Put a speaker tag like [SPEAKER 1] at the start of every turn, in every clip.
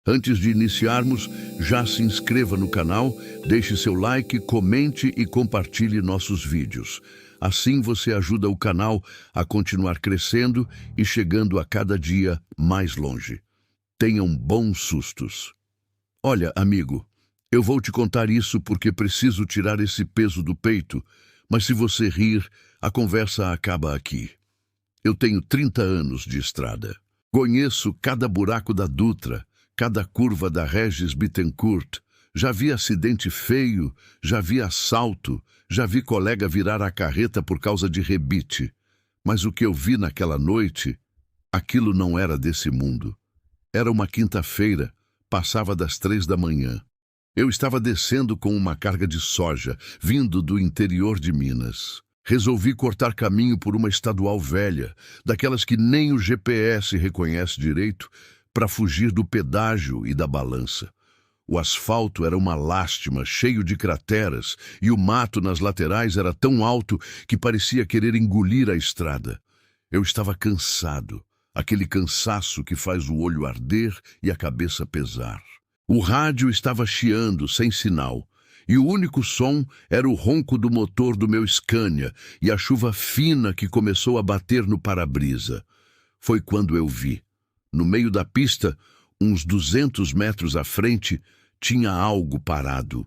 [SPEAKER 1] Antes de iniciarmos, já se inscreva no canal, deixe seu like, comente e compartilhe nossos vídeos. Assim você ajuda o canal a continuar crescendo e chegando a cada dia mais longe. Tenham bons sustos. Olha, amigo, eu vou te contar isso porque preciso tirar esse peso do peito, mas se você rir, a conversa acaba aqui. Eu tenho 30 anos de estrada. Conheço cada buraco da Dutra, cada curva da Regis Bittencourt. Já vi acidente feio, já vi assalto, já vi colega virar a carreta por causa de rebite. Mas o que eu vi naquela noite, aquilo não era desse mundo. Era uma quinta-feira, passava das 3 da manhã. Eu estava descendo com uma carga de soja, vindo do interior de Minas. Resolvi cortar caminho por uma estadual velha, daquelas que nem o GPS reconhece direito, para fugir do pedágio e da balança. O asfalto era uma lástima, cheio de crateras, e o mato nas laterais era tão alto que parecia querer engolir a estrada. Eu estava cansado, aquele cansaço que faz o olho arder e a cabeça pesar. O rádio estava chiando, sem sinal, e o único som era o ronco do motor do meu Scania e a chuva fina que começou a bater no para-brisa. Foi quando eu vi. No meio da pista, uns 200 metros à frente, tinha algo parado.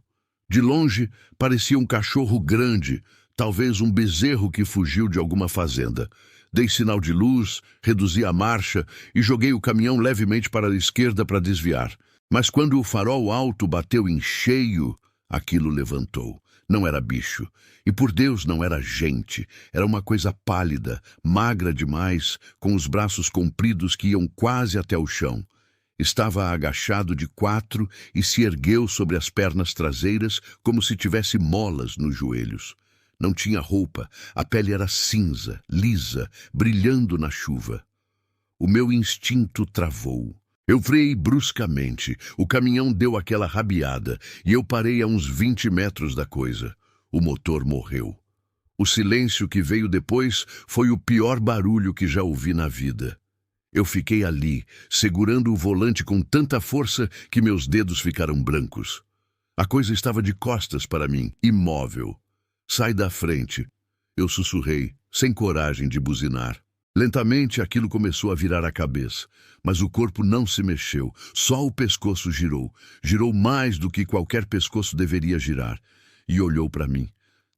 [SPEAKER 1] De longe, parecia um cachorro grande, talvez um bezerro que fugiu de alguma fazenda. Dei sinal de luz, reduzi a marcha e joguei o caminhão levemente para a esquerda para desviar. Mas quando o farol alto bateu em cheio, aquilo levantou. Não era bicho. E por Deus não era gente. Era uma coisa pálida, magra demais, com os braços compridos que iam quase até o chão. Estava agachado de 4 e se ergueu sobre as pernas traseiras como se tivesse molas nos joelhos. Não tinha roupa, a pele era cinza, lisa, brilhando na chuva. O meu instinto travou. Eu freiei bruscamente, o caminhão deu aquela rabiada e eu parei a uns 20 metros da coisa. O motor morreu. O silêncio que veio depois foi o pior barulho que já ouvi na vida. Eu fiquei ali, segurando o volante com tanta força que meus dedos ficaram brancos. A coisa estava de costas para mim, imóvel. Sai da frente. Eu sussurrei, sem coragem de buzinar. Lentamente aquilo começou a virar a cabeça, mas o corpo não se mexeu, só o pescoço girou. Girou mais do que qualquer pescoço deveria girar. E olhou para mim.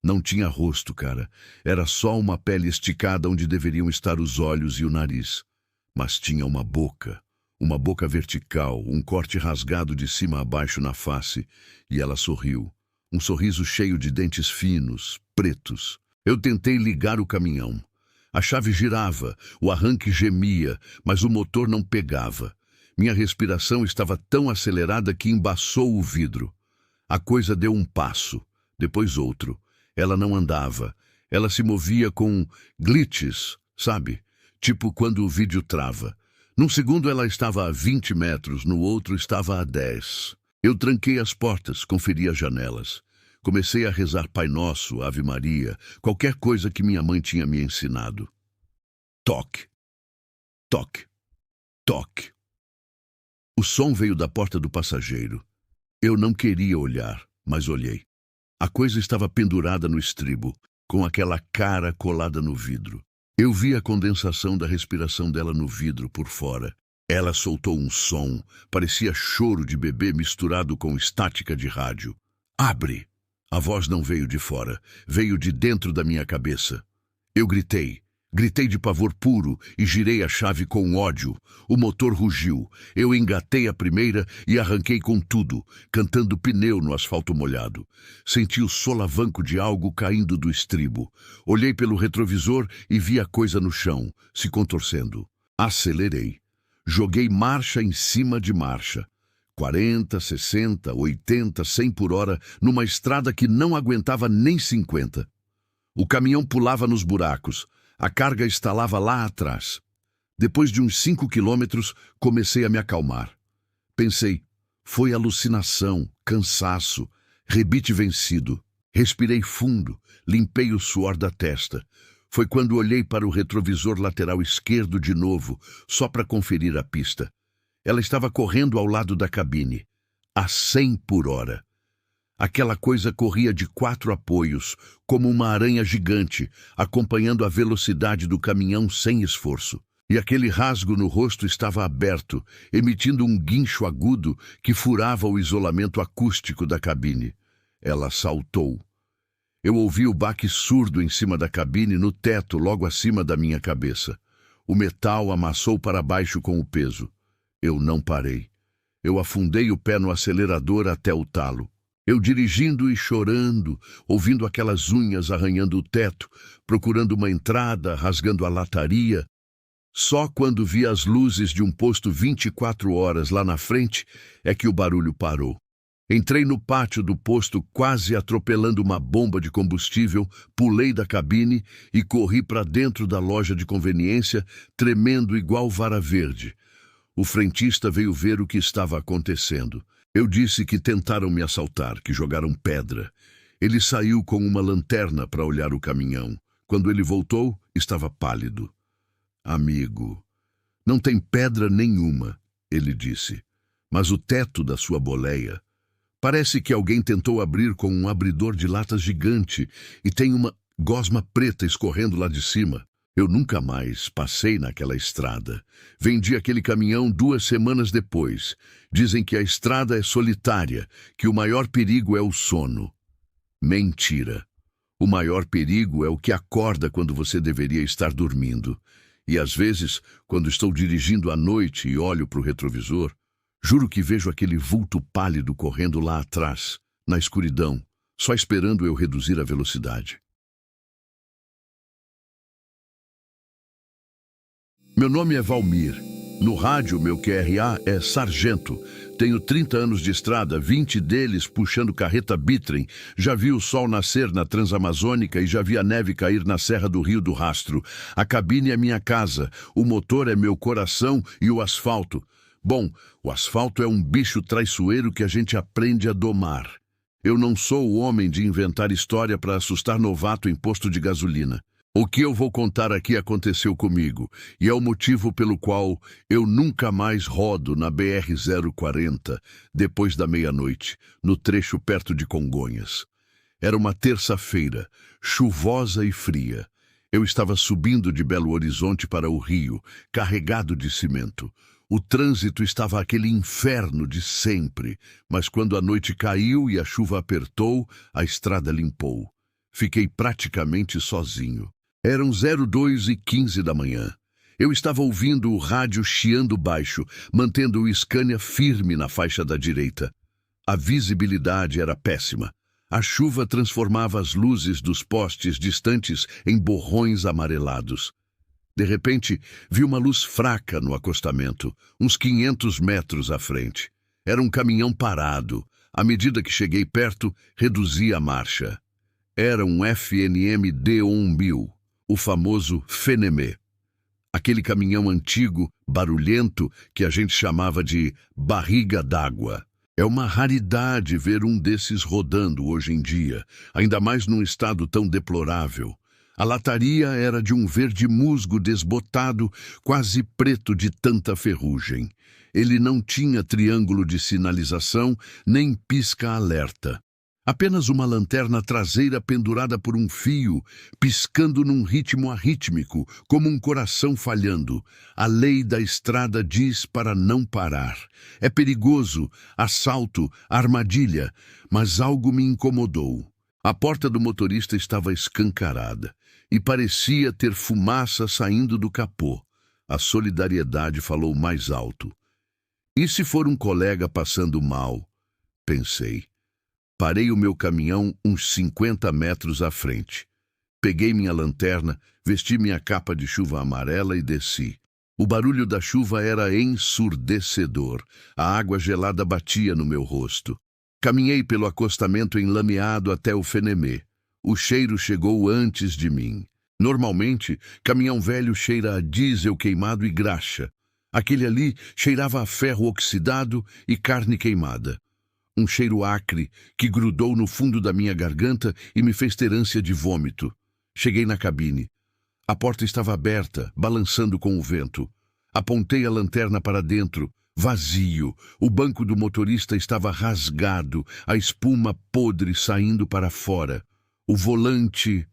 [SPEAKER 1] Não tinha rosto, cara. Era só uma pele esticada onde deveriam estar os olhos e o nariz. Mas tinha uma boca vertical, um corte rasgado de cima a baixo na face, e ela sorriu. Um sorriso cheio de dentes finos, pretos. Eu tentei ligar o caminhão. A chave girava, o arranque gemia, mas o motor não pegava. Minha respiração estava tão acelerada que embaçou o vidro. A coisa deu um passo, depois outro. Ela não andava. Ela se movia com glitches, sabe? Tipo quando o vídeo trava. Num segundo ela estava a 20 metros, no outro estava a 10. Eu tranquei as portas, conferi as janelas. Comecei a rezar Pai Nosso, Ave Maria, qualquer coisa que minha mãe tinha me ensinado. Toque, toque, toque. O som veio da porta do passageiro. Eu não queria olhar, mas olhei. A coisa estava pendurada no estribo, com aquela cara colada no vidro. Eu vi a condensação da respiração dela no vidro por fora. Ela soltou um som, parecia choro de bebê misturado com estática de rádio. Abre! A voz não veio de fora, veio de dentro da minha cabeça. Eu gritei de pavor puro e girei a chave com ódio. O motor rugiu. Eu engatei a primeira e arranquei com tudo, cantando pneu no asfalto molhado. Senti o solavanco de algo caindo do estribo. Olhei pelo retrovisor e vi a coisa no chão, se contorcendo. Acelerei. Joguei marcha em cima de marcha. 40, 60, 80, 100 por hora, numa estrada que não aguentava nem 50. O caminhão pulava nos buracos. A carga estalava lá atrás. Depois de uns 5 quilômetros, comecei a me acalmar. Pensei, foi alucinação, cansaço, rebite vencido. Respirei fundo, limpei o suor da testa. Foi quando olhei para o retrovisor lateral esquerdo de novo, só para conferir a pista. Ela estava correndo ao lado da cabine, a 100 por hora. Aquela coisa corria de 4 apoios, como uma aranha gigante, acompanhando a velocidade do caminhão sem esforço. E aquele rasgo no rosto estava aberto, emitindo um guincho agudo que furava o isolamento acústico da cabine. Ela saltou. Eu ouvi o baque surdo em cima da cabine, no teto, logo acima da minha cabeça. O metal amassou para baixo com o peso. Eu não parei. Eu afundei o pé no acelerador até o talo. Eu dirigindo e chorando, ouvindo aquelas unhas arranhando o teto, procurando uma entrada, rasgando a lataria. Só quando vi as luzes de um posto 24 horas lá na frente é que o barulho parou. Entrei no pátio do posto quase atropelando uma bomba de combustível, pulei da cabine e corri para dentro da loja de conveniência, tremendo igual vara verde. O frentista veio ver o que estava acontecendo. Eu disse que tentaram me assaltar, que jogaram pedra. Ele saiu com uma lanterna para olhar o caminhão. Quando ele voltou, estava pálido. Amigo, não tem pedra nenhuma, ele disse, mas o teto da sua boleia. Parece que alguém tentou abrir com um abridor de latas gigante e tem uma gosma preta escorrendo lá de cima. Eu nunca mais passei naquela estrada. Vendi aquele caminhão 2 semanas depois. Dizem que a estrada é solitária, que o maior perigo é o sono. Mentira. O maior perigo é o que acorda quando você deveria estar dormindo. E às vezes, quando estou dirigindo à noite e olho para o retrovisor, juro que vejo aquele vulto pálido correndo lá atrás, na escuridão, só esperando eu reduzir a velocidade. Meu nome é Valmir. No rádio, meu QRA é Sargento. Tenho 30 anos de estrada, 20 deles puxando carreta bitrem. Já vi o sol nascer na Transamazônica e já vi a neve cair na Serra do Rio do Rastro. A cabine é minha casa, o motor é meu coração e o asfalto. Bom, o asfalto é um bicho traiçoeiro que a gente aprende a domar. Eu não sou o homem de inventar história para assustar novato em posto de gasolina. O que eu vou contar aqui aconteceu comigo, e é o motivo pelo qual eu nunca mais rodo na BR-040 depois da meia-noite, no trecho perto de Congonhas. Era uma terça-feira, chuvosa e fria. Eu estava subindo de Belo Horizonte para o Rio, carregado de cimento. O trânsito estava aquele inferno de sempre, mas quando a noite caiu e a chuva apertou, a estrada limpou. Fiquei praticamente sozinho. Eram 02h15 da manhã. Eu estava ouvindo o rádio chiando baixo, mantendo o Scania firme na faixa da direita. A visibilidade era péssima. A chuva transformava as luzes dos postes distantes em borrões amarelados. De repente, vi uma luz fraca no acostamento, uns 500 metros à frente. Era um caminhão parado. À medida que cheguei perto, reduzi a marcha. Era um FNM D1000. O famoso Fenemé. Aquele caminhão antigo, barulhento, que a gente chamava de barriga d'água. É uma raridade ver um desses rodando hoje em dia, ainda mais num estado tão deplorável. A lataria era de um verde musgo desbotado, quase preto de tanta ferrugem. Ele não tinha triângulo de sinalização, nem pisca-alerta. Apenas uma lanterna traseira pendurada por um fio, piscando num ritmo arrítmico, como um coração falhando. A lei da estrada diz para não parar. É perigoso, assalto, armadilha, mas algo me incomodou. A porta do motorista estava escancarada e parecia ter fumaça saindo do capô. A solidariedade falou mais alto. E se for um colega passando mal? Pensei. Parei o meu caminhão uns 50 metros à frente. Peguei minha lanterna, vesti minha capa de chuva amarela e desci. O barulho da chuva era ensurdecedor. A água gelada batia no meu rosto. Caminhei pelo acostamento enlameado até o Fenemé. O cheiro chegou antes de mim. Normalmente, caminhão velho cheira a diesel queimado e graxa. Aquele ali cheirava a ferro oxidado e carne queimada. Um cheiro acre que grudou no fundo da minha garganta e me fez ter ânsia de vômito. Cheguei na cabine. A porta estava aberta, balançando com o vento. Apontei a lanterna para dentro, Vazio. O banco do motorista estava rasgado, a espuma podre saindo para fora. O volante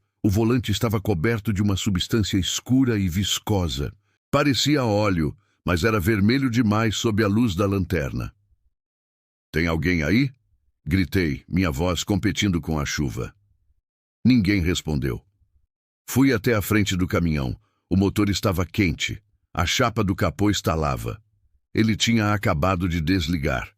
[SPEAKER 1] estava coberto de uma substância escura e viscosa. Parecia óleo, mas era vermelho demais sob a luz da lanterna. "Tem alguém aí?" Gritei, minha voz competindo com a chuva. Ninguém respondeu. Fui até a frente do caminhão. O motor estava quente. A chapa do capô estalava. Ele tinha acabado de desligar.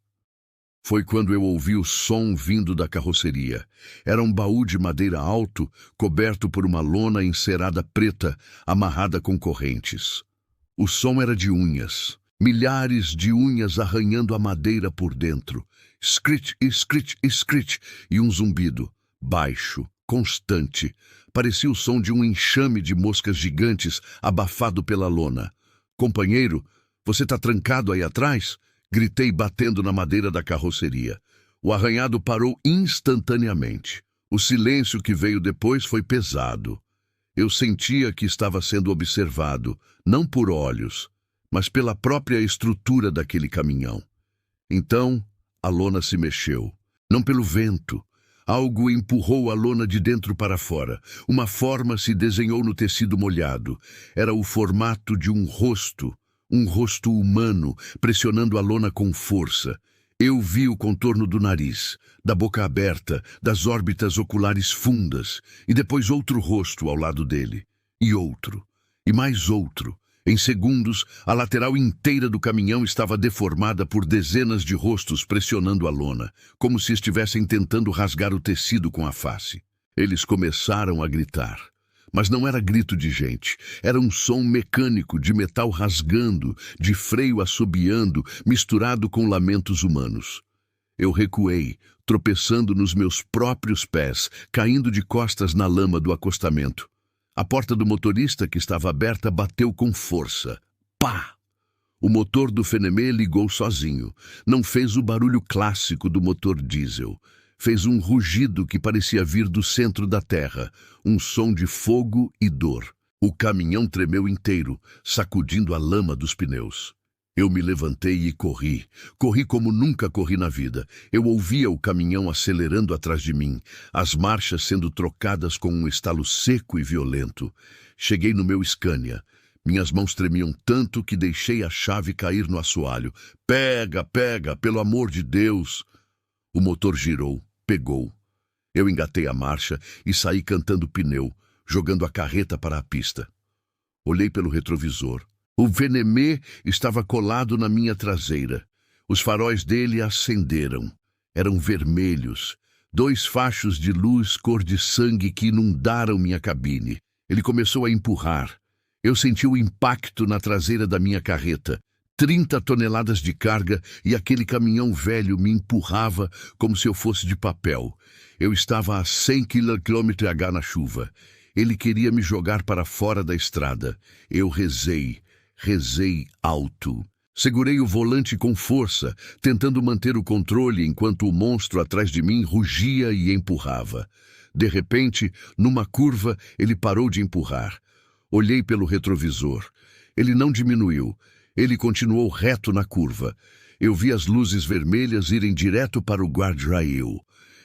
[SPEAKER 1] Foi quando eu ouvi o som vindo da carroceria. Era um baú de madeira alto, coberto por uma lona encerada preta, amarrada com correntes. O som era de unhas. Milhares de unhas arranhando a madeira por dentro. Scritch, scritch, scritch, e um zumbido, baixo, constante. Parecia o som de um enxame de moscas gigantes abafado pela lona. "Companheiro, você está trancado aí atrás?" Gritei batendo na madeira da carroceria. O arranhado parou instantaneamente. O silêncio que veio depois foi pesado. Eu sentia que estava sendo observado, não por olhos, mas pela própria estrutura daquele caminhão. Então, a lona se mexeu. Não pelo vento. Algo empurrou a lona de dentro para fora. Uma forma se desenhou no tecido molhado. Era o formato de um rosto humano, pressionando a lona com força. Eu vi o contorno do nariz, da boca aberta, das órbitas oculares fundas, e depois outro rosto ao lado dele. E outro. E mais outro. Em segundos, a lateral inteira do caminhão estava deformada por dezenas de rostos pressionando a lona, como se estivessem tentando rasgar o tecido com a face. Eles começaram a gritar. Mas não era grito de gente. Era um som mecânico de metal rasgando, de freio assobiando, misturado com lamentos humanos. Eu recuei, tropeçando nos meus próprios pés, caindo de costas na lama do acostamento. A porta do motorista, que estava aberta, bateu com força. Pá! O motor do Fenemê ligou sozinho. Não fez o barulho clássico do motor diesel. Fez um rugido que parecia vir do centro da terra, um som de fogo e dor. O caminhão tremeu inteiro, sacudindo a lama dos pneus. Eu me levantei e corri. Corri como nunca corri na vida. Eu ouvia o caminhão acelerando atrás de mim, as marchas sendo trocadas com um estalo seco e violento. Cheguei no meu Scania. Minhas mãos tremiam tanto que deixei a chave cair no assoalho. "Pega, pega, pelo amor de Deus!" O motor girou, pegou. Eu engatei a marcha e saí cantando pneu, jogando a carreta para a pista. Olhei pelo retrovisor. O Fenemê estava colado na minha traseira. Os faróis dele acenderam. Eram vermelhos. 2 fachos de luz cor de sangue que inundaram minha cabine. Ele começou a empurrar. Eu senti o impacto na traseira da minha carreta. 30 toneladas de carga e aquele caminhão velho me empurrava como se eu fosse de papel. Eu estava a 100 km/h na chuva. Ele queria me jogar para fora da estrada. Eu rezei alto. Segurei o volante com força, tentando manter o controle enquanto o monstro atrás de mim rugia e empurrava. De repente, numa curva, ele parou de empurrar. Olhei pelo retrovisor. Ele não diminuiu. Ele continuou reto na curva. Eu vi as luzes vermelhas irem direto para o guardrail.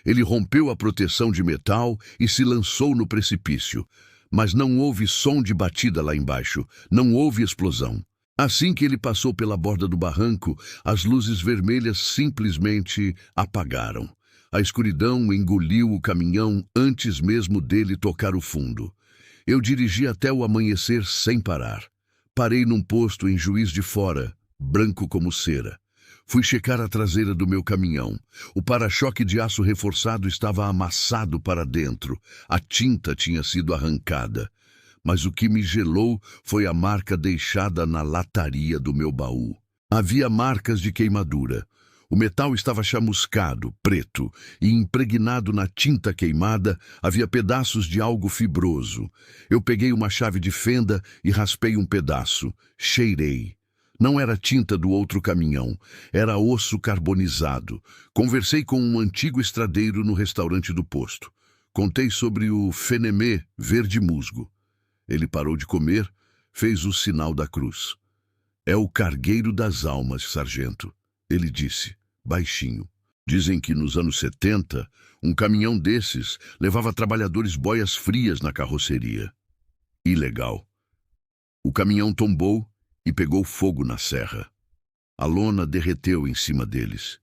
[SPEAKER 1] Ele rompeu a proteção de metal e se lançou no precipício. Mas não houve som de batida lá embaixo. Não houve explosão. Assim que ele passou pela borda do barranco, as luzes vermelhas simplesmente apagaram. A escuridão engoliu o caminhão antes mesmo dele tocar o fundo. Eu dirigi até o amanhecer sem parar. Parei num posto em Juiz de Fora, branco como cera. Fui checar a traseira do meu caminhão. O para-choque de aço reforçado estava amassado para dentro. A tinta tinha sido arrancada. Mas o que me gelou foi a marca deixada na lataria do meu baú. Havia marcas de queimadura. O metal estava chamuscado, preto, e impregnado na tinta queimada havia pedaços de algo fibroso. Eu peguei uma chave de fenda e raspei um pedaço. Cheirei. Não era tinta do outro caminhão, era osso carbonizado. Conversei com um antigo estradeiro no restaurante do posto. Contei sobre o Fenemê verde musgo. Ele parou de comer, fez o sinal da cruz. É o cargueiro das almas, sargento, ele disse, baixinho. Dizem que nos anos 70, um caminhão desses levava trabalhadores boias frias na carroceria. Ilegal. O caminhão tombou e pegou fogo na serra. A lona derreteu em cima deles.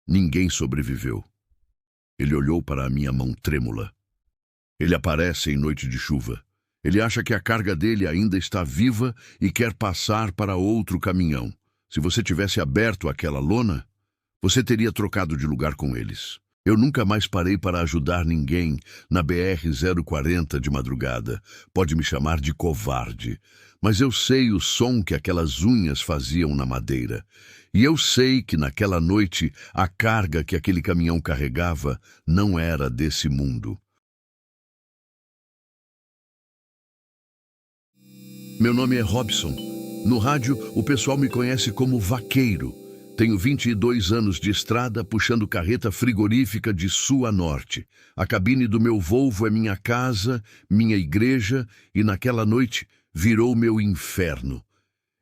[SPEAKER 1] Ninguém sobreviveu. Ele olhou para a minha mão trêmula. Ele aparece em noite de chuva. Ele acha que a carga dele ainda está viva e quer passar para outro caminhão. Se você tivesse aberto aquela lona, você teria trocado de lugar com eles. Eu nunca mais parei para ajudar ninguém na BR-040 de madrugada. Pode me chamar de covarde, mas eu sei o som que aquelas unhas faziam na madeira. E eu sei que naquela noite a carga que aquele caminhão carregava não era desse mundo. Meu nome é Robson. No rádio, o pessoal me conhece como Vaqueiro. Tenho 22 anos de estrada puxando carreta frigorífica de sul a norte. A cabine do meu Volvo é minha casa, minha igreja, e naquela noite virou meu inferno.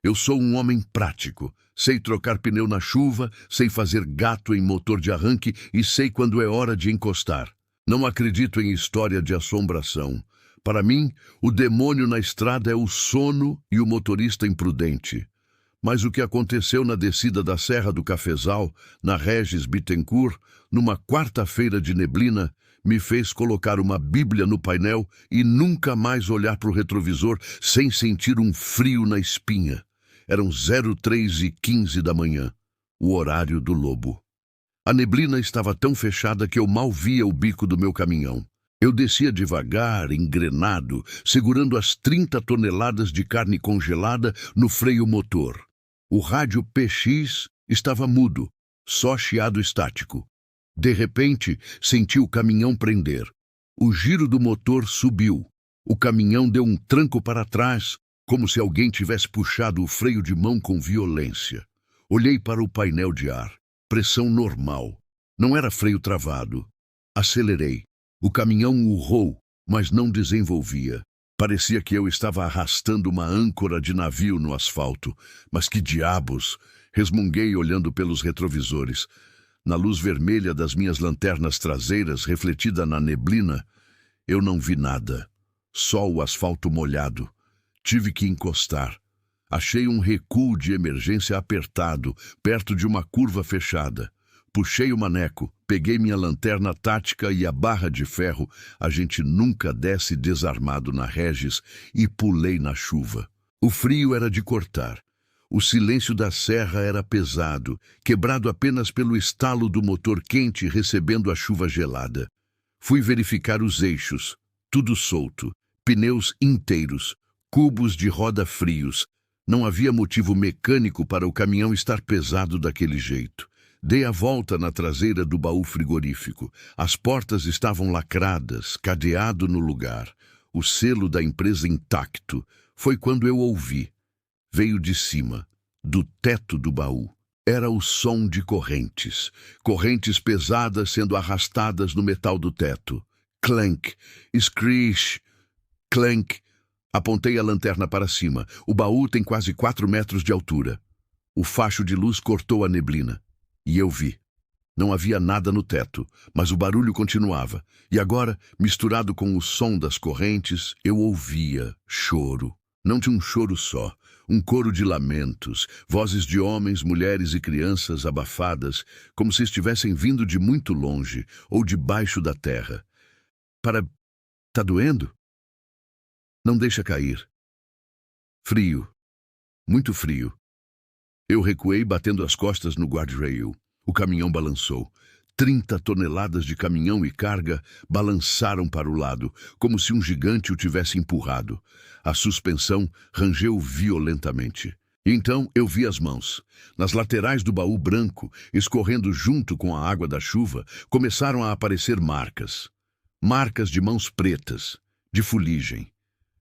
[SPEAKER 1] Eu sou um homem prático. Sei trocar pneu na chuva, sei fazer gato em motor de arranque e sei quando é hora de encostar. Não acredito em história de assombração. Para mim, o demônio na estrada é o sono e o motorista imprudente. Mas o que aconteceu na descida da Serra do Cafezal, na Regis Bittencourt, numa quarta-feira de neblina, me fez colocar uma Bíblia no painel e nunca mais olhar para o retrovisor sem sentir um frio na espinha. Eram 03h15 da manhã, o horário do lobo. A neblina estava tão fechada que eu mal via o bico do meu caminhão. Eu descia devagar, engrenado, segurando as 30 toneladas de carne congelada no freio motor. O rádio PX estava mudo, só chiado estático. De repente, senti o caminhão prender. O giro do motor subiu. O caminhão deu um tranco para trás, como se alguém tivesse puxado o freio de mão com violência. Olhei para o painel de ar. Pressão normal. Não era freio travado. Acelerei. O caminhão urrou, mas não desenvolvia. Parecia que eu estava arrastando uma âncora de navio no asfalto. Mas que diabos! Resmunguei olhando pelos retrovisores. Na luz vermelha das minhas lanternas traseiras, refletida na neblina, eu não vi nada. Só o asfalto molhado. Tive que encostar. Achei um recuo de emergência apertado, perto de uma curva fechada. Puxei o maneco, peguei minha lanterna tática e a barra de ferro, a gente nunca desce desarmado na Regis, e pulei na chuva. O frio era de cortar. O silêncio da serra era pesado, quebrado apenas pelo estalo do motor quente recebendo a chuva gelada. Fui verificar os eixos, tudo solto, pneus inteiros, cubos de roda frios. Não havia motivo mecânico para o caminhão estar pesado daquele jeito. Dei a volta na traseira do baú frigorífico. As portas estavam lacradas, cadeado no lugar. O selo da empresa intacto. Foi quando eu ouvi. Veio de cima, do teto do baú. Era o som de correntes. Correntes pesadas sendo arrastadas no metal do teto. Clank, screech, clank. Apontei a lanterna para cima. O baú tem quase 4 metros de altura. O facho de luz cortou a neblina. E eu vi. Não havia nada no teto, mas o barulho continuava. E agora, misturado com o som das correntes, eu ouvia choro. Não de um choro só, um coro de lamentos, vozes de homens, mulheres e crianças abafadas, como se estivessem vindo de muito longe ou debaixo da terra. Tá doendo? Não deixa cair. Frio. Muito frio. Eu recuei batendo as costas no guardrail. O caminhão balançou. 30 toneladas de caminhão e carga balançaram para o lado, como se um gigante o tivesse empurrado. A suspensão rangeu violentamente. Então eu vi as mãos. Nas laterais do baú branco, escorrendo junto com a água da chuva, começaram a aparecer marcas. Marcas de mãos pretas, de fuligem,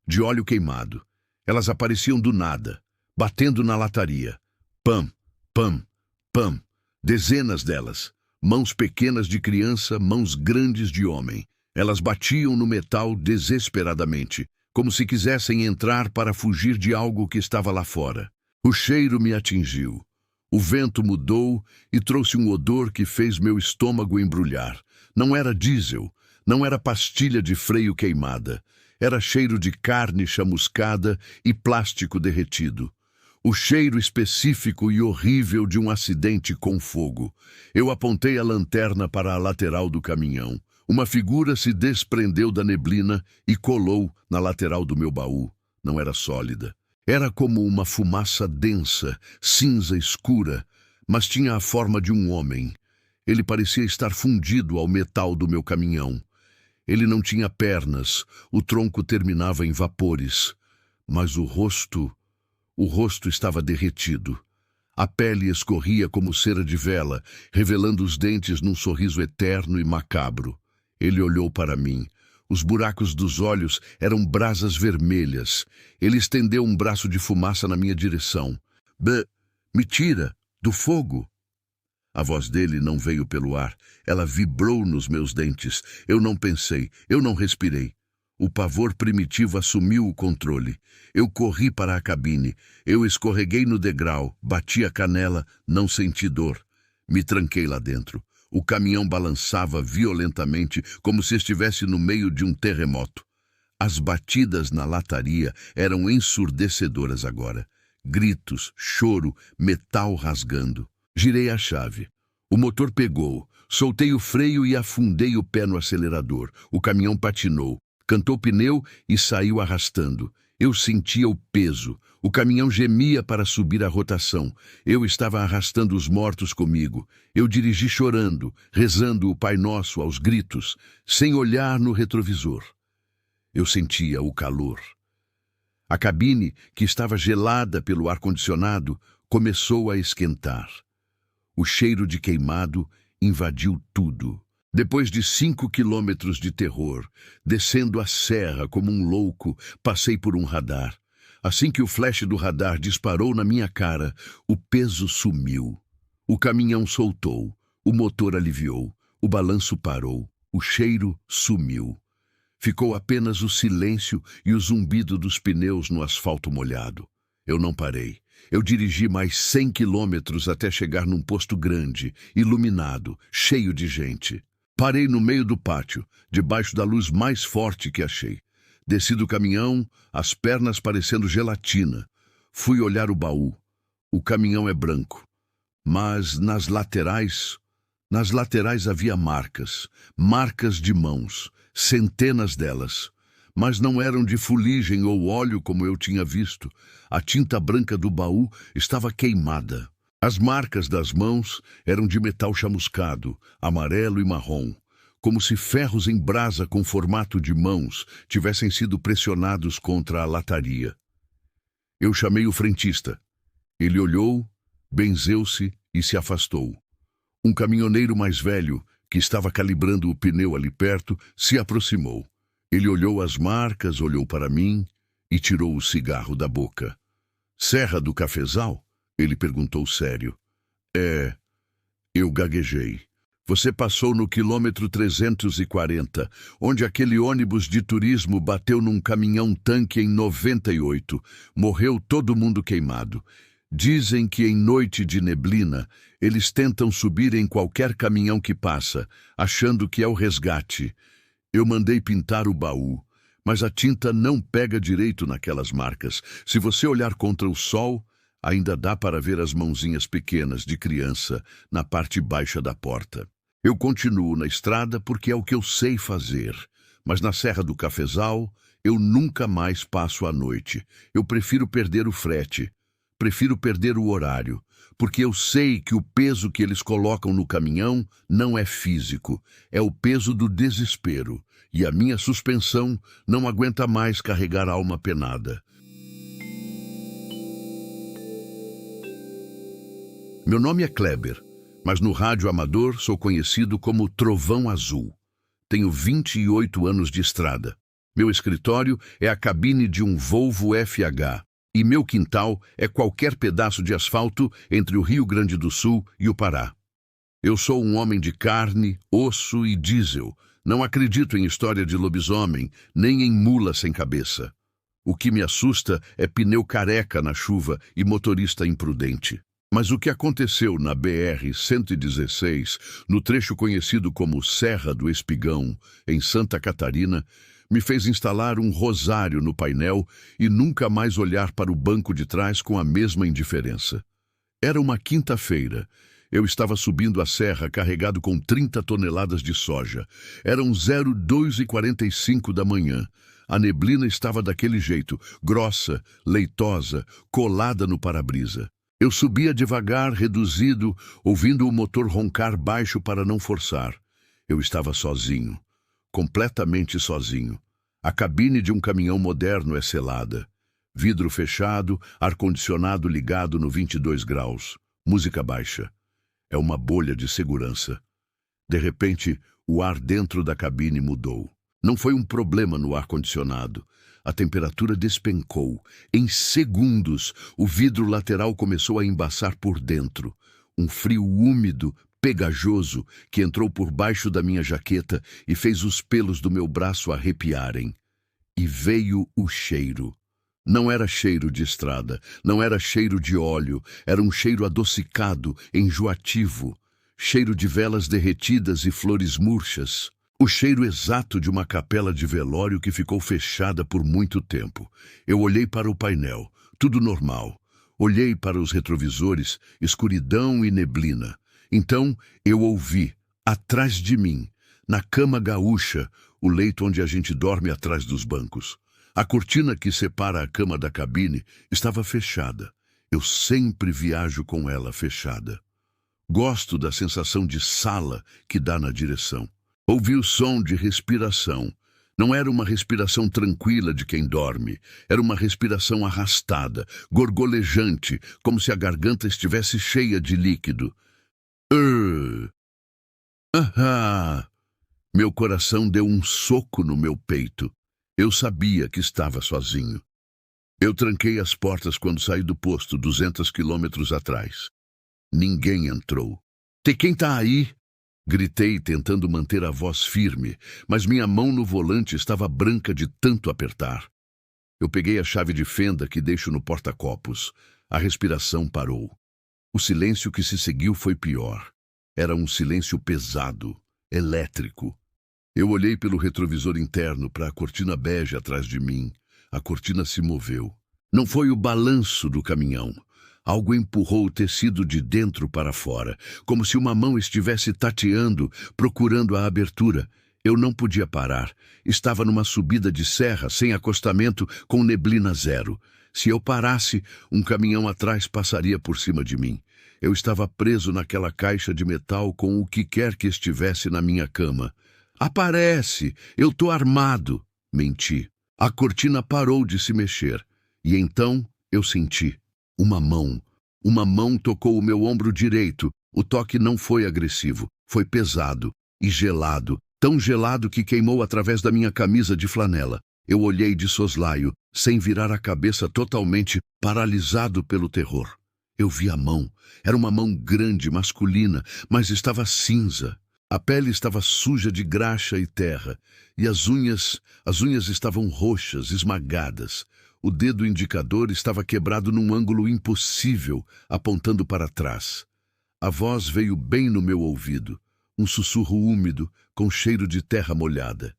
[SPEAKER 1] de óleo queimado. Elas apareciam do nada, batendo na lataria. Pam, pam, pam. Dezenas delas. Mãos pequenas de criança, mãos grandes de homem. Elas batiam no metal desesperadamente, como se quisessem entrar para fugir de algo que estava lá fora. O cheiro me atingiu. O vento mudou e trouxe um odor que fez meu estômago embrulhar. Não era diesel, não era pastilha de freio queimada. Era cheiro de carne chamuscada e plástico derretido. O cheiro específico e horrível de um acidente com fogo. Eu apontei a lanterna para a lateral do caminhão. Uma figura se desprendeu da neblina e colou na lateral do meu baú. Não era sólida. Era como uma fumaça densa, cinza escura, mas tinha a forma de um homem. Ele parecia estar fundido ao metal do meu caminhão. Ele não tinha pernas, o tronco terminava em vapores, mas o rosto estava derretido. A pele escorria como cera de vela, revelando os dentes num sorriso eterno e macabro. Ele olhou para mim. Os buracos dos olhos eram brasas vermelhas. Ele estendeu um braço de fumaça na minha direção. Me tira do fogo! A voz dele não veio pelo ar. Ela vibrou nos meus dentes. Eu não pensei, eu não respirei. O pavor primitivo assumiu o controle. Eu corri para a cabine. Eu escorreguei no degrau, bati a canela, não senti dor. Me tranquei lá dentro. O caminhão balançava violentamente, como se estivesse no meio de um terremoto. As batidas na lataria eram ensurdecedoras agora. Gritos, choro, metal rasgando. Girei a chave. O motor pegou. Soltei o freio e afundei o pé no acelerador. O caminhão patinou. Cantou pneu e saiu arrastando. Eu sentia o peso. O caminhão gemia para subir a rotação. Eu estava arrastando os mortos comigo. Eu dirigi chorando, rezando o Pai Nosso aos gritos, sem olhar no retrovisor. Eu sentia o calor. A cabine, que estava gelada pelo ar-condicionado, começou a esquentar. O cheiro de queimado invadiu tudo. Depois de 5 quilômetros de terror, descendo a serra como um louco, passei por um radar. Assim que o flash do radar disparou na minha cara, o peso sumiu. O caminhão soltou, o motor aliviou, o balanço parou, o cheiro sumiu. Ficou apenas o silêncio e o zumbido dos pneus no asfalto molhado. Eu não parei. Eu dirigi mais 100 quilômetros até chegar num posto grande, iluminado, cheio de gente. Parei no meio do pátio, debaixo da luz mais forte que achei. Desci do caminhão, as pernas parecendo gelatina. Fui olhar o baú. O caminhão é branco. Mas nas laterais havia marcas. Marcas de mãos. Centenas delas. Mas não eram de fuligem ou óleo como eu tinha visto. A tinta branca do baú estava queimada. As marcas das mãos eram de metal chamuscado, amarelo e marrom, como se ferros em brasa com formato de mãos tivessem sido pressionados contra a lataria. Eu chamei o frentista. Ele olhou, benzeu-se e se afastou. Um caminhoneiro mais velho, que estava calibrando o pneu ali perto, se aproximou. Ele olhou as marcas, olhou para mim e tirou o cigarro da boca. Serra do Cafezal? Ele perguntou sério. Eu gaguejei. Você passou no quilômetro 340, onde aquele ônibus de turismo bateu num caminhão-tanque em 98. Morreu todo mundo queimado. Dizem que em noite de neblina, eles tentam subir em qualquer caminhão que passa, achando que é o resgate. Eu mandei pintar o baú, mas a tinta não pega direito naquelas marcas. Se você olhar contra o sol, ainda dá para ver as mãozinhas pequenas de criança na parte baixa da porta. Eu continuo na estrada porque é o que eu sei fazer, mas na Serra do Cafezal eu nunca mais passo a noite. Eu prefiro perder o frete, prefiro perder o horário, porque eu sei que o peso que eles colocam no caminhão não é físico, é o peso do desespero, e a minha suspensão não aguenta mais carregar a alma penada. Meu nome é Kleber, mas no rádio amador sou conhecido como Trovão Azul. Tenho 28 anos de estrada. Meu escritório é a cabine de um Volvo FH e meu quintal é qualquer pedaço de asfalto entre o Rio Grande do Sul e o Pará. Eu sou um homem de carne, osso e diesel. Não acredito em história de lobisomem, nem em mula sem cabeça. O que me assusta é pneu careca na chuva e motorista imprudente. Mas o que aconteceu na BR-116, no trecho conhecido como Serra do Espigão, em Santa Catarina, me fez instalar um rosário no painel e nunca mais olhar para o banco de trás com a mesma indiferença. Era uma quinta-feira. Eu estava subindo a serra carregado com 30 toneladas de soja. Eram 02h45 da manhã. A neblina estava daquele jeito, grossa, leitosa, colada no para-brisa. Eu subia devagar, reduzido, ouvindo o motor roncar baixo para não forçar. Eu estava sozinho, completamente sozinho. A cabine de um caminhão moderno é selada. Vidro fechado, ar-condicionado ligado no 22 graus. Música baixa. É uma bolha de segurança. De repente, o ar dentro da cabine mudou. Não foi um problema no ar-condicionado. A temperatura despencou. Em segundos, o vidro lateral começou a embaçar por dentro. Um frio úmido, pegajoso, que entrou por baixo da minha jaqueta e fez os pelos do meu braço arrepiarem. E veio o cheiro. Não era cheiro de estrada, não era cheiro de óleo, era um cheiro adocicado, enjoativo. Cheiro de velas derretidas e flores murchas. O cheiro exato de uma capela de velório que ficou fechada por muito tempo. Eu olhei para o painel, tudo normal. Olhei para os retrovisores, escuridão e neblina. Então eu ouvi, atrás de mim, na cama gaúcha, o leito onde a gente dorme atrás dos bancos. A cortina que separa a cama da cabine estava fechada. Eu sempre viajo com ela fechada. Gosto da sensação de sala que dá na direção. Ouvi o som de respiração. Não era uma respiração tranquila de quem dorme. Era uma respiração arrastada, gorgolejante, como se a garganta estivesse cheia de líquido. Ahá! Meu coração deu um soco no meu peito. Eu sabia que estava sozinho. Eu tranquei as portas quando saí do posto 200 quilômetros atrás. Ninguém entrou. Tem quem tá aí? Gritei, tentando manter a voz firme, mas minha mão no volante estava branca de tanto apertar. Eu peguei a chave de fenda que deixo no porta-copos. A respiração parou. O silêncio que se seguiu foi pior. Era um silêncio pesado, elétrico. Eu olhei pelo retrovisor interno para a cortina bege atrás de mim. A cortina se moveu. Não foi o balanço do caminhão. Algo empurrou o tecido de dentro para fora, como se uma mão estivesse tateando, procurando a abertura. Eu não podia parar. Estava numa subida de serra, sem acostamento, com neblina zero. Se eu parasse, um caminhão atrás passaria por cima de mim. Eu estava preso naquela caixa de metal com o que quer que estivesse na minha cama. Aparece! Eu tô armado! Menti. A cortina parou de se mexer. E então eu senti. Uma mão tocou o meu ombro direito. O toque não foi agressivo, foi pesado e gelado, tão gelado que queimou através da minha camisa de flanela. Eu olhei de soslaio, sem virar a cabeça, totalmente paralisado pelo terror. Eu vi a mão. Era uma mão grande, masculina, mas estava cinza. A pele estava suja de graxa e terra, e as unhas estavam roxas, esmagadas. O dedo indicador estava quebrado num ângulo impossível, apontando para trás. A voz veio bem no meu ouvido, um sussurro úmido, com cheiro de terra molhada.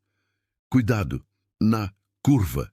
[SPEAKER 1] Cuidado, na curva.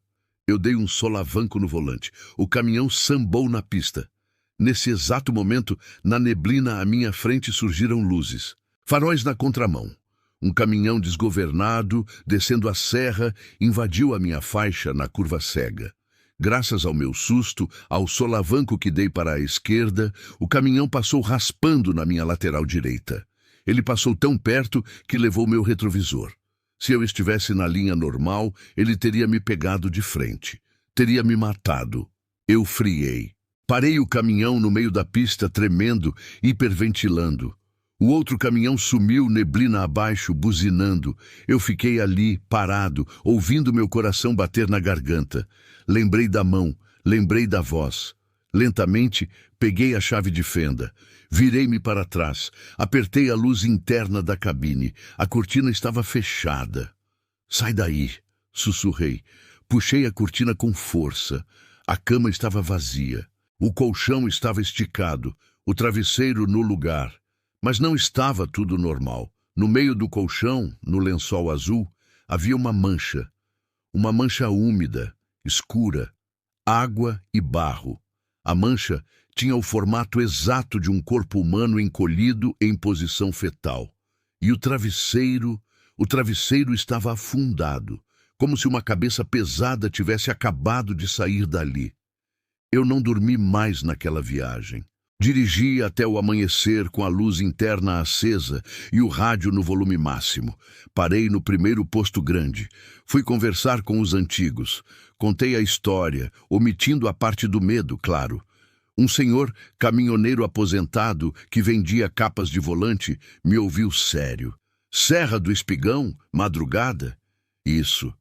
[SPEAKER 1] Eu dei um solavanco no volante. O caminhão sambou na pista. Nesse exato momento, na neblina à minha frente surgiram luzes. Faróis na contramão. Um caminhão desgovernado, descendo a serra, invadiu a minha faixa na curva cega. Graças ao meu susto, ao solavanco que dei para a esquerda, o caminhão passou raspando na minha lateral direita. Ele passou tão perto que levou meu retrovisor. Se eu estivesse na linha normal, ele teria me pegado de frente. Teria me matado. Eu friei. Parei o caminhão no meio da pista, tremendo, hiperventilando. O outro caminhão sumiu, neblina abaixo, buzinando. Eu fiquei ali, parado, ouvindo meu coração bater na garganta. Lembrei da mão, lembrei da voz. Lentamente, peguei a chave de fenda. Virei-me para trás. Apertei a luz interna da cabine. A cortina estava fechada. Sai daí, sussurrei. Puxei a cortina com força. A cama estava vazia. O colchão estava esticado, o travesseiro no lugar. Mas não estava tudo normal. No meio do colchão, no lençol azul, havia uma mancha úmida, escura, água e barro. A mancha tinha o formato exato de um corpo humano encolhido em posição fetal. E o travesseiro estava afundado, como se uma cabeça pesada tivesse acabado de sair dali. Eu não dormi mais naquela viagem. Dirigi até o amanhecer com a luz interna acesa e o rádio no volume máximo. Parei no primeiro posto grande. Fui conversar com os antigos. Contei a história, omitindo a parte do medo, claro. Um senhor caminhoneiro aposentado que vendia capas de volante me ouviu sério. Serra do Espigão? Madrugada? Isso.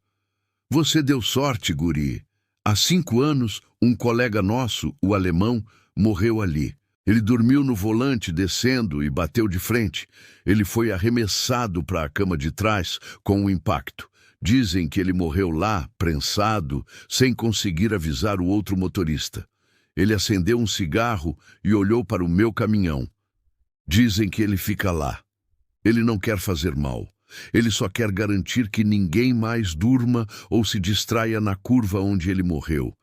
[SPEAKER 1] Você deu sorte, guri. Há 5 anos, um colega nosso, o alemão, morreu ali. Ele dormiu no volante descendo e bateu de frente. Ele foi arremessado para a cama de trás com um impacto. Dizem que ele morreu lá, prensado, sem conseguir avisar o outro motorista. Ele acendeu um cigarro e olhou para o meu caminhão. Dizem que ele fica lá. Ele não quer fazer mal. Ele só quer garantir que ninguém mais durma ou se distraia na curva onde ele morreu.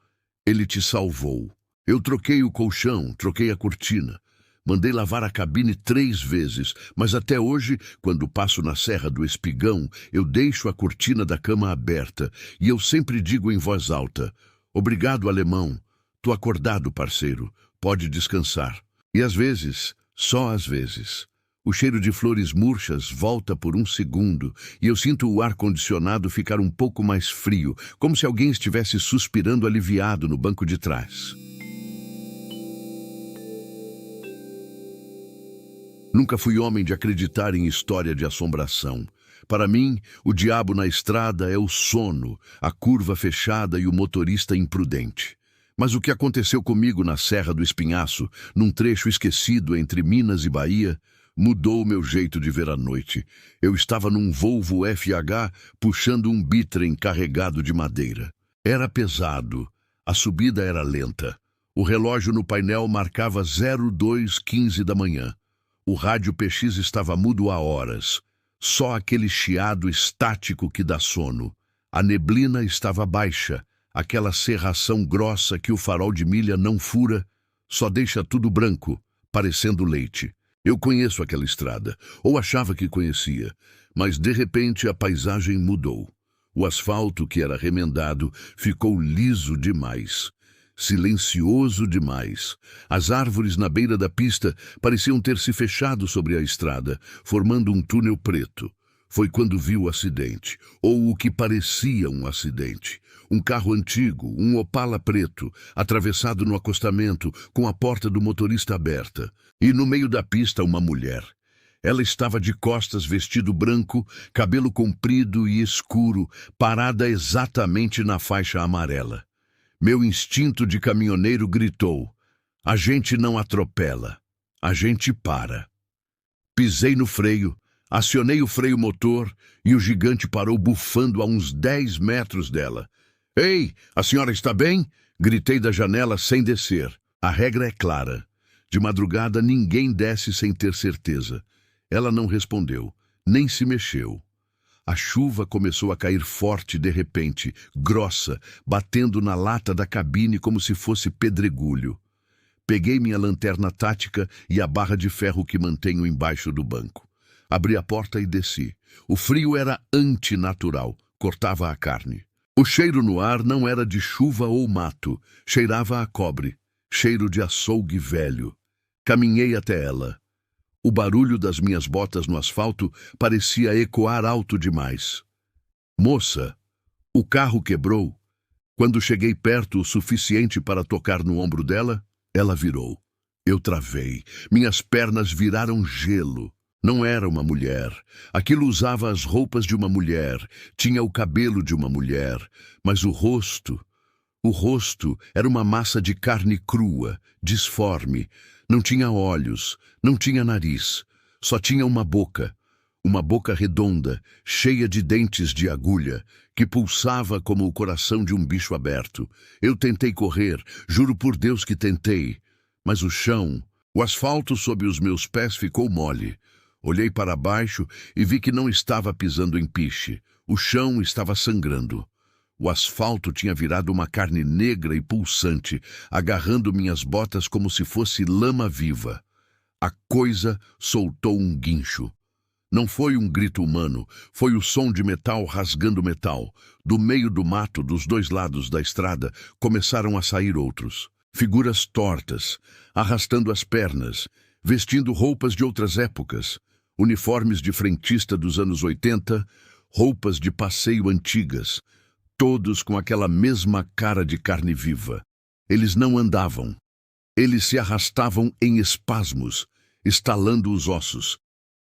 [SPEAKER 1] Ele te salvou. Eu troquei o colchão, troquei a cortina. Mandei lavar a cabine 3 vezes, mas até hoje, quando passo na Serra do Espigão, eu deixo a cortina da cama aberta e eu sempre digo em voz alta: obrigado, alemão. Tô acordado, parceiro. Pode descansar. E às vezes, só às vezes, o cheiro de flores murchas volta por um segundo e eu sinto o ar-condicionado ficar um pouco mais frio, como se alguém estivesse suspirando aliviado no banco de trás. Nunca fui homem de acreditar em história de assombração. Para mim, o diabo na estrada é o sono, a curva fechada e o motorista imprudente. Mas o que aconteceu comigo na Serra do Espinhaço, num trecho esquecido entre Minas e Bahia, mudou o meu jeito de ver a noite. Eu estava num Volvo FH puxando um bitrem carregado de madeira. Era pesado, a subida era lenta. O relógio no painel marcava 02:15 da manhã. O rádio PX estava mudo há horas. Só aquele chiado estático que dá sono. A neblina estava baixa, aquela cerração grossa que o farol de milha não fura, só deixa tudo branco, parecendo leite. Eu conheço aquela estrada, ou achava que conhecia, mas de repente a paisagem mudou. O asfalto, que era remendado, ficou liso demais. Silencioso demais. As árvores na beira da pista pareciam ter se fechado sobre a estrada, formando um túnel preto. Foi quando vi o acidente, ou o que parecia um acidente. Um carro antigo, um Opala preto, atravessado no acostamento, com a porta do motorista aberta. E no meio da pista uma mulher. Ela estava de costas, vestido branco, cabelo comprido e escuro, parada exatamente na faixa amarela. Meu instinto de caminhoneiro gritou: a gente não atropela, a gente para. Pisei no freio, acionei o freio motor e o gigante parou bufando a uns 10 metros dela. Ei, a senhora está bem? Gritei da janela sem descer. A regra é clara. De madrugada ninguém desce sem ter certeza. Ela não respondeu, nem se mexeu. A chuva começou a cair forte de repente, grossa, batendo na lata da cabine como se fosse pedregulho. Peguei minha lanterna tática e a barra de ferro que mantenho embaixo do banco. Abri a porta e desci. O frio era antinatural, cortava a carne. O cheiro no ar não era de chuva ou mato, cheirava a cobre, cheiro de açougue velho. Caminhei até ela. O barulho das minhas botas no asfalto parecia ecoar alto demais. Moça, o carro quebrou. Quando cheguei perto o suficiente para tocar no ombro dela, ela virou. Eu travei. Minhas pernas viraram gelo. Não era uma mulher. Aquilo usava as roupas de uma mulher, tinha o cabelo de uma mulher, mas o rosto era uma massa de carne crua, disforme. Não tinha olhos, não tinha nariz, só tinha uma boca Uma boca redonda, cheia de dentes de agulha, que pulsava como o coração de um bicho aberto. Eu tentei correr, juro por Deus que tentei, mas o asfalto sob os meus pés ficou mole. Olhei para baixo e vi que não estava pisando em piche. O chão estava sangrando. O asfalto tinha virado uma carne negra e pulsante, agarrando minhas botas como se fosse lama viva. A coisa soltou um guincho. Não foi um grito humano, foi o som de metal rasgando metal. Do meio do mato, dos dois lados da estrada, começaram a sair outros. Figuras tortas, arrastando as pernas, vestindo roupas de outras épocas, uniformes de frentista dos anos 80, roupas de passeio antigas, todos com aquela mesma cara de carne viva. Eles não andavam. Eles se arrastavam em espasmos, estalando os ossos.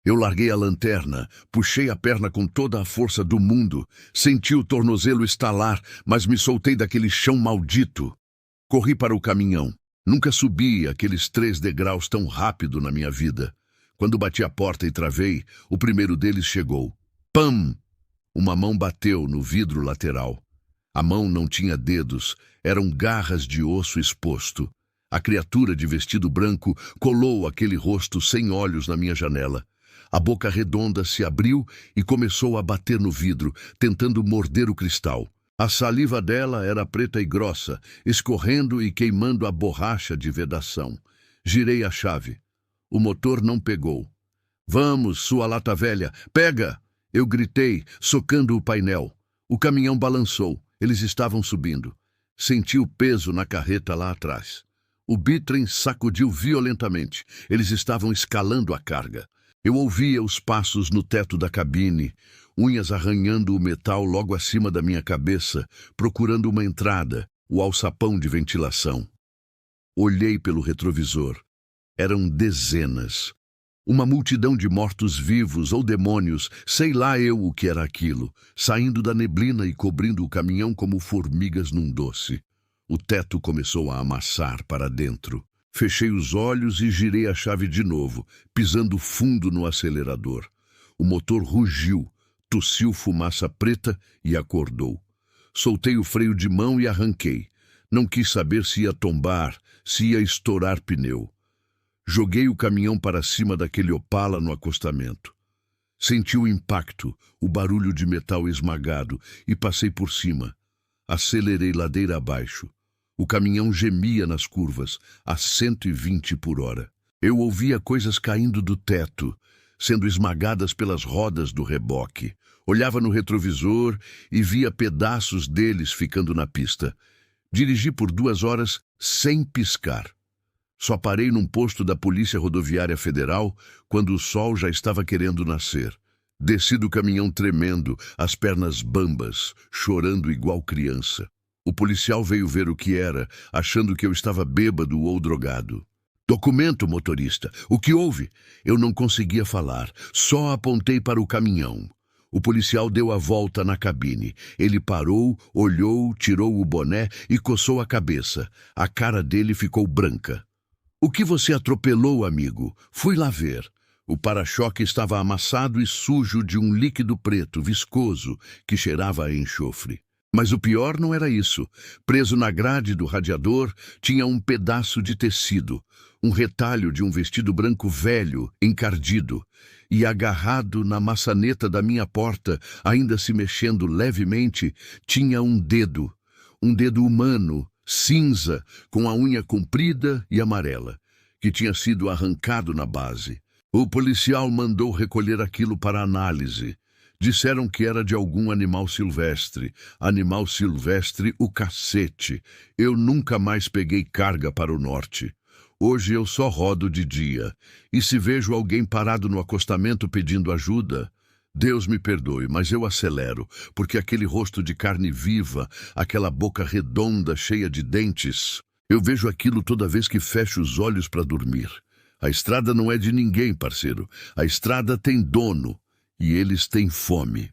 [SPEAKER 1] Eu larguei a lanterna, puxei a perna com toda a força do mundo, senti o tornozelo estalar, mas me soltei daquele chão maldito. Corri para o caminhão. Nunca subi aqueles 3 degraus tão rápido na minha vida. Quando bati a porta e travei, o primeiro deles chegou. Pam! Uma mão bateu no vidro lateral. A mão não tinha dedos, eram garras de osso exposto. A criatura de vestido branco colou aquele rosto sem olhos na minha janela. A boca redonda se abriu e começou a bater no vidro, tentando morder o cristal. A saliva dela era preta e grossa, escorrendo e queimando a borracha de vedação. Girei a chave. O motor não pegou. Vamos, sua lata velha, pega! Eu gritei, socando o painel. O caminhão balançou. Eles estavam subindo. Senti o peso na carreta lá atrás. O bitrem sacudiu violentamente. Eles estavam escalando a carga. Eu ouvia os passos no teto da cabine, unhas arranhando o metal logo acima da minha cabeça, procurando uma entrada, o alçapão de ventilação. Olhei pelo retrovisor. Eram dezenas. Uma multidão de mortos-vivos ou demônios, sei lá eu o que era aquilo, saindo da neblina e cobrindo o caminhão como formigas num doce. O teto começou a amassar para dentro. Fechei os olhos e girei a chave de novo, pisando fundo no acelerador. O motor rugiu, tossiu fumaça preta e acordou. Soltei o freio de mão e arranquei. Não quis saber se ia tombar, se ia estourar pneu. Joguei o caminhão para cima daquele Opala no acostamento. Senti o impacto, o barulho de metal esmagado e passei por cima. Acelerei ladeira abaixo. O caminhão gemia nas curvas, a 120 por hora. Eu ouvia coisas caindo do teto, sendo esmagadas pelas rodas do reboque. Olhava no retrovisor e via pedaços deles ficando na pista. Dirigi por 2 horas sem piscar. Só parei num posto da Polícia Rodoviária Federal quando o sol já estava querendo nascer. Desci do caminhão tremendo, as pernas bambas, chorando igual criança. O policial veio ver o que era, achando que eu estava bêbado ou drogado. Documento, motorista. O que houve? Eu não conseguia falar, só apontei para o caminhão. O policial deu a volta na cabine. Ele parou, olhou, tirou o boné e coçou a cabeça. A cara dele ficou branca. O que você atropelou, amigo? Fui lá ver. O para-choque estava amassado e sujo de um líquido preto, viscoso, que cheirava a enxofre. Mas o pior não era isso. Preso na grade do radiador, tinha um pedaço de tecido, um retalho de um vestido branco velho, encardido, e agarrado na maçaneta da minha porta, ainda se mexendo levemente, tinha um dedo humano, cinza, com a unha comprida e amarela, que tinha sido arrancado na base. O policial mandou recolher aquilo para análise. Disseram que era de algum animal silvestre. Animal silvestre, o cacete. Eu nunca mais peguei carga para o norte. Hoje eu só rodo de dia. E se vejo alguém parado no acostamento pedindo ajuda, Deus me perdoe, mas eu acelero, porque aquele rosto de carne viva, aquela boca redonda cheia de dentes, eu vejo aquilo toda vez que fecho os olhos para dormir. A estrada não é de ninguém, parceiro. A estrada tem dono. E eles têm fome.